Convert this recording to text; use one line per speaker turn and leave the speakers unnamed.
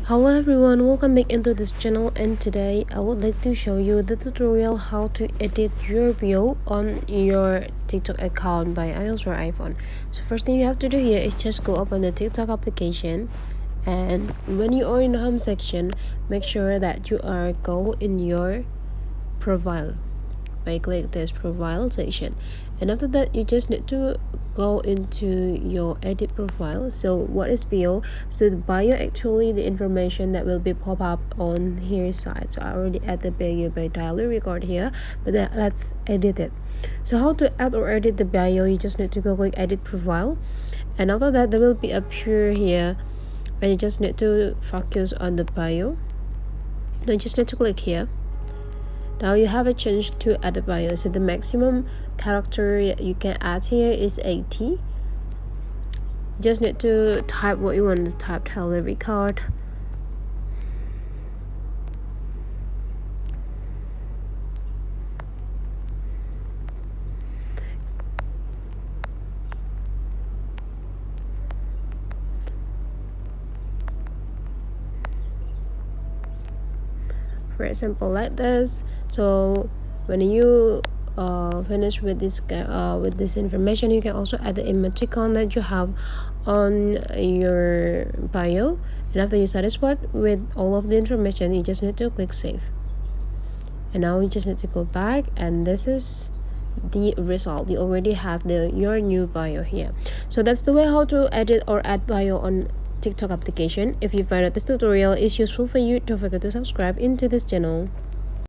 Hello everyone, welcome back into this channel, and today I would like to show you the tutorial how to edit your video on your TikTok account by iOS or iPhone. So first thing you have to do here is just go open the TikTok application, and when you are in the home section, make sure that you are go in your profile. By click this profile section, and after that you just need to go into your edit profile. So what is bio? So the bio actually the information that will be pop up on here side. So I already add the bio by Tyler record here, but then let's edit it. So how to add or edit the bio? You just need to go click edit profile, and after that there will be appear here, and you just need to focus on the bio. Now you just need to click here. Now you have a chance to add a bio. So the maximum character you can add here is 80. You just need to type what you want to type. Tyler record. For example, like this. So when you finish with this information, you can also add the emoticon that you have on your bio, and after you're satisfied with all of the information, you just need to click save. And now you just need to go back, and this is the result. You already have your new bio here. So that's the way how to edit or add bio on TikTok application. If you find that this tutorial is useful for you, don't forget to subscribe into this channel.